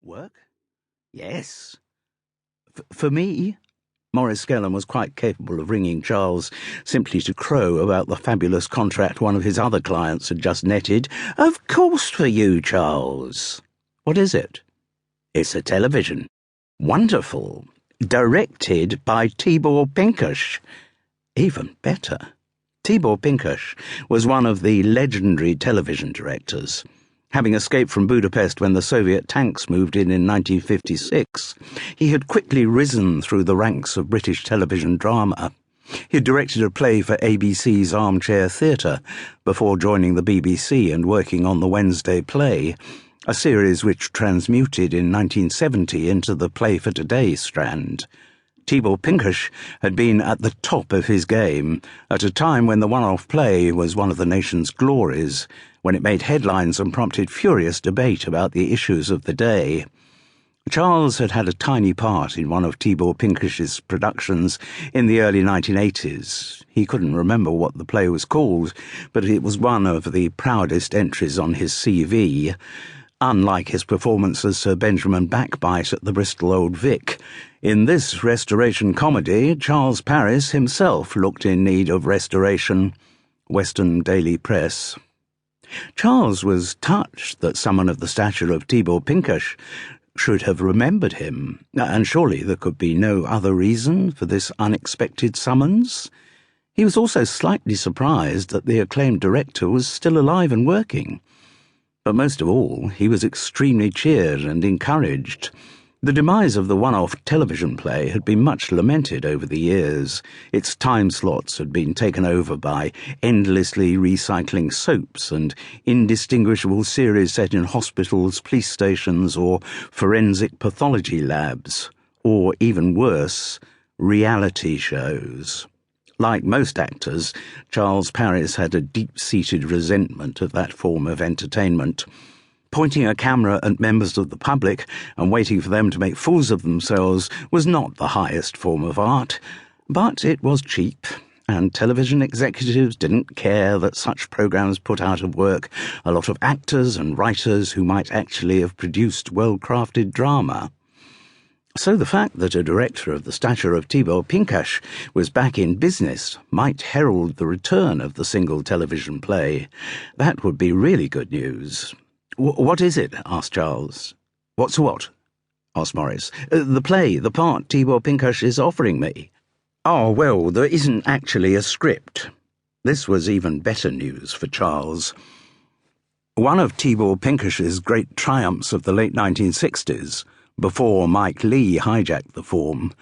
Work? Yes. For me? Maurice Skellern was quite capable of ringing Charles simply to crow about the fabulous contract one of his other clients had just netted. Of course for you, Charles. What is it? It's a television. Wonderful. Directed by Tibor Pinkas. Even better. Tibor Pinkas was one of the legendary television directors. Having escaped from Budapest when the Soviet tanks moved in 1956, he had quickly risen through the ranks of British television drama. He had directed a play for ABC's Armchair Theatre before joining the BBC and working on the Wednesday Play, a series which transmuted in 1970 into the Play for Today strand. Tibor Pinkas had been at the top of his game at a time when the one-off play was one of the nation's glories, when it made headlines and prompted furious debate about the issues of the day. Charles had had a tiny part in one of Tibor Pinkas's productions in the early 1980s. He couldn't remember what the play was called, but it was one of the proudest entries on his CV. Unlike his performance as Sir Benjamin Backbite at the Bristol Old Vic, in this restoration comedy, Charles Paris himself looked in need of restoration. Western Daily Press. Charles was touched that someone of the stature of Tibor Pinkas should have remembered him, and surely there could be no other reason for this unexpected summons. He was also slightly surprised that the acclaimed director was still alive and working. But most of all, he was extremely cheered and encouraged. The demise of the one-off television play had been much lamented over the years. Its time slots had been taken over by endlessly recycling soaps and indistinguishable series set in hospitals, police stations, or forensic pathology labs, or, even worse, reality shows. Like most actors, Charles Paris had a deep-seated resentment of that form of entertainment. Pointing a camera at members of the public and waiting for them to make fools of themselves was not the highest form of art, but it was cheap, and television executives didn't care that such programs put out of work a lot of actors and writers who might actually have produced well-crafted drama. So the fact that a director of the stature of Tibor Pinkas was back in business might herald the return of the single television play. That would be really good news. What is it? Asked Charles. What's what? Asked Maurice. The play, the part Tibor Pinkas is offering me. Oh, well, there isn't actually a script. This was even better news for Charles. One of Tibor Pinkas's great triumphs of the late 1960s, before Mike Leigh hijacked the form,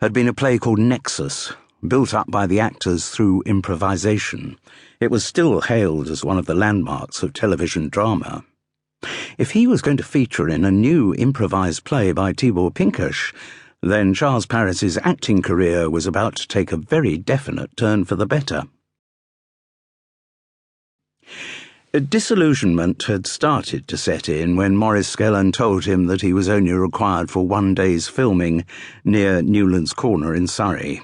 had been a play called Nexus, built up by the actors through improvisation. It was still hailed as one of the landmarks of television drama. If he was going to feature in a new improvised play by Tibor Pinkas, then Charles Paris's acting career was about to take a very definite turn for the better. Disillusionment had started to set in when Maurice Skellern told him that he was only required for one day's filming near Newlands Corner in Surrey,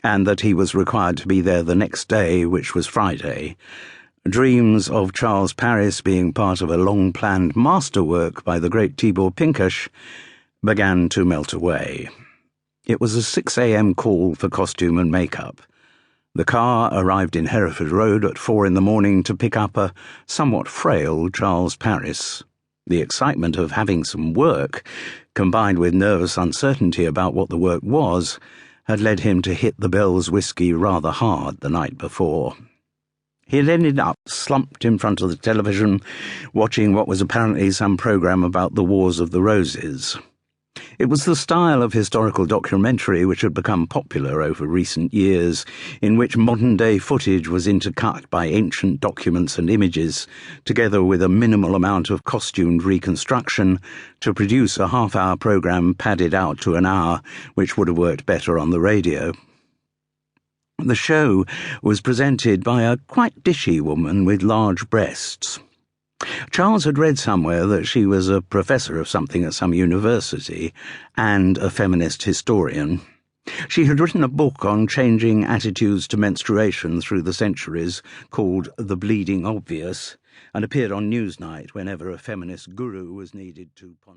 and that he was required to be there the next day, which was Friday. Dreams of Charles Paris being part of a long-planned masterwork by the great Tibor Pinkas began to melt away. It was a 6 a.m. call for costume and makeup. The car arrived in Hereford Road at 4 a.m. to pick up a somewhat frail Charles Paris. The excitement of having some work, combined with nervous uncertainty about what the work was, had led him to hit the Bell's whiskey rather hard the night before. He had ended up slumped in front of the television, watching what was apparently some program about the Wars of the Roses. It was the style of historical documentary which had become popular over recent years, in which modern-day footage was intercut by ancient documents and images, together with a minimal amount of costumed reconstruction, to produce a half-hour program padded out to an hour, which would have worked better on the radio. The show was presented by a quite dishy woman with large breasts. Charles had read somewhere that she was a professor of something at some university and a feminist historian. She had written a book on changing attitudes to menstruation through the centuries called The Bleeding Obvious, and appeared on Newsnight whenever a feminist guru was needed to pontificate.